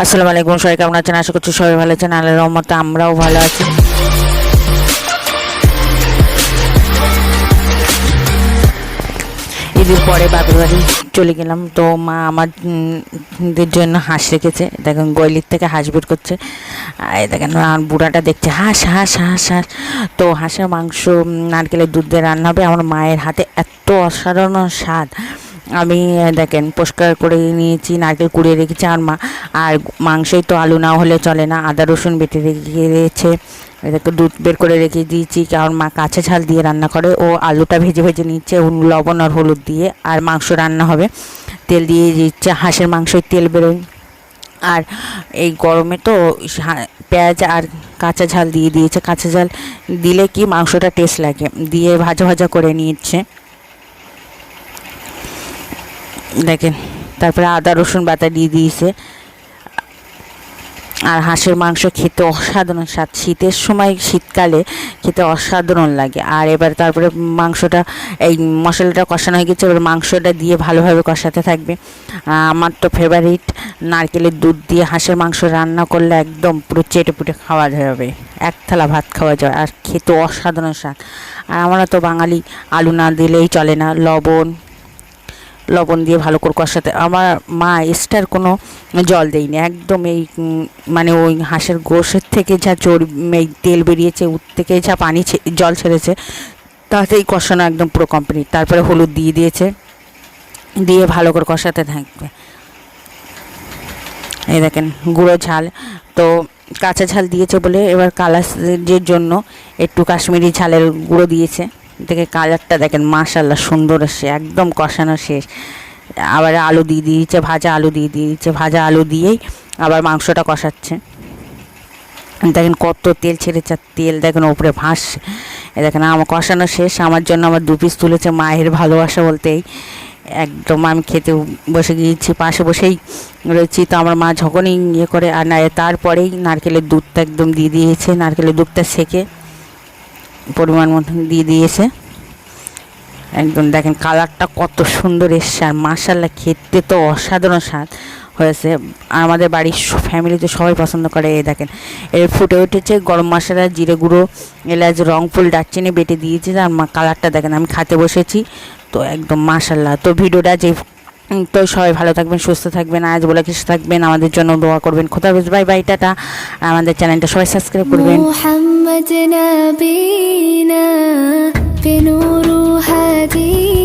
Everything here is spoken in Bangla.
আসসালামু আলাইকুম, সবাই কেমন আছেন? আশা করছি সবাই ভালো আছেন। আল্লাহর রহমতে আমরাও ভালো আছি। ঈদের পরে বাপের বাড়ি চলে গেলাম, তো মা আমাদের জন্য হাঁস রেখেছে। দেখেন গলির থেকে হাঁস বের করছে, এই দেখেন বুড়াটা দেখছে হাঁস হাঁস হাঁস হাঁস। তো হাঁসের মাংস নারকেলের দুধ দিয়ে রান্না হবে। আমার মায়ের হাতে এত অসাধারণ স্বাদ। আমি দেখেন পরিষ্কার করে নিয়েছি, নারকেল কুড়িয়ে রেখেছি। আর মাংসই তো আলু না হলে চলে না, আদা রসুন বেটে রেখেছে। এটাকে দুধ বের করে রেখে দিয়েছি, কারণ মা কাঁচা ঝাল দিয়ে রান্না করে। ও আলুটা ভেজে ভেজে নিচ্ছে লবণ আর হলুদ দিয়ে, আর মাংস রান্না হবে। তেল দিয়ে দিচ্ছে, হাঁসের মাংসই তেল বেরোয়। আর এই গরমে তো পেঁয়াজ আর কাঁচা ঝাল দিয়ে দিয়েছে। কাঁচা ঝাল দিলে কি মাংসটা টেস্ট লাগে। দিয়ে ভাজা ভাজা করে নিচ্ছে দেখেন। তারপরে আদা রসুন বাটা দিয়ে দিয়েছে। আর হাঁসের মাংস খেতে অসাধারণ স্বাদ, শীতের সময় শীতকালে খেতে অসাধারণ লাগে। আর এবার তারপরে মাংসটা এই মশলাটা কষানো হয়ে গেছে, এবার মাংসটা দিয়ে ভালোভাবে কষাতে থাকবে। আমার তো ফেভারিট নারকেলের দুধ দিয়ে হাঁসের মাংস রান্না করলে একদম পুরো চেটে পুটে খাওয়া যাবে, এক থালা ভাত খাওয়া যাবে, আর খেতে অসাধারণ স্বাদ। আর আমরা তো বাঙালি, আলু না দিলেই চলে না। লবণ দিয়ে ভালো করে কষাতে, আমার মা এক্সট্রার কোনো জল দেয়নি একদম। এই মানে ওই হাঁসের গোশের থেকে যা এই তেল বেরিয়েছে, ওর থেকে যা পানি জল ছেড়েছে, তাতেই কষানো একদম পুরো কমপ্লিট। তারপরে হলুদ দিয়ে দিয়েছে, দিয়ে ভালো করে কষাতে থাকবে। এই দেখেন গুঁড়ো ঝাল, তো কাঁচা ঝাল দিয়েছে বলে এবার কালারের জন্য একটু কাশ্মীরি ঝালের গুঁড়ো দিয়েছে। দেখে কালারটা দেখেন মাশাআল্লাহ সুন্দর এসে, একদম কষানো শেষ। আবার আলু দিয়ে দিয়েছে, ভাজা আলু দিয়ে দিয়েছে। ভাজা আলু দিয়েই আবার মাংসটা কষাচ্ছে। দেখেন কত তেল ছেড়েছে, তেল দেখেন ওপরে ভাসছে। দেখেন আমার কষানো শেষ। আমার জন্য আমার 2 পিস তুলেছে, মায়ের ভালোবাসা বলতেই একদম। আমি খেতে বসে গিয়েছি, পাশে বসেই রয়েছি। তো আমার মা যখনই ইয়ে করে, আর না তারপরেই নারকেলের দুধটা একদম দিয়ে দিয়েছে। নারকেলের দুধটা সেকে পরিমাণ মতন দিয়ে দিয়েছে একদম। দেখেন কালারটা কত সুন্দর এসছে, আর মাশাআল্লাহ খেতে তো অসাধারণ স্বাদ হয়েছে। আর আমাদের বাড়ির ফ্যামিলিতে সবাই পছন্দ করে। এই দেখেন এর ফুটে উঠেছে। গরম মশলা, জিরে গুঁড়ো, এলাচ, রংফুল, দারচিনি বেটে দিয়েছি। আর কালারটা দেখেন। আমি খেতে বসেছি তো একদম মাশাআল্লাহ। তো ভিডিওটা তো সবাই ভালো থাকবেন, সুস্থ থাকবেন, আজ বলে কিছু থাকবেন, আমাদের জন্য দোয়া করবেন। খোদা হাফেজ, বাই বাই, টাটা। আর আমাদের চ্যানেলটা সবাই সাবস্ক্রাইব করবেন। মুহাম্মদ নবীনা বিনুরু হাদি।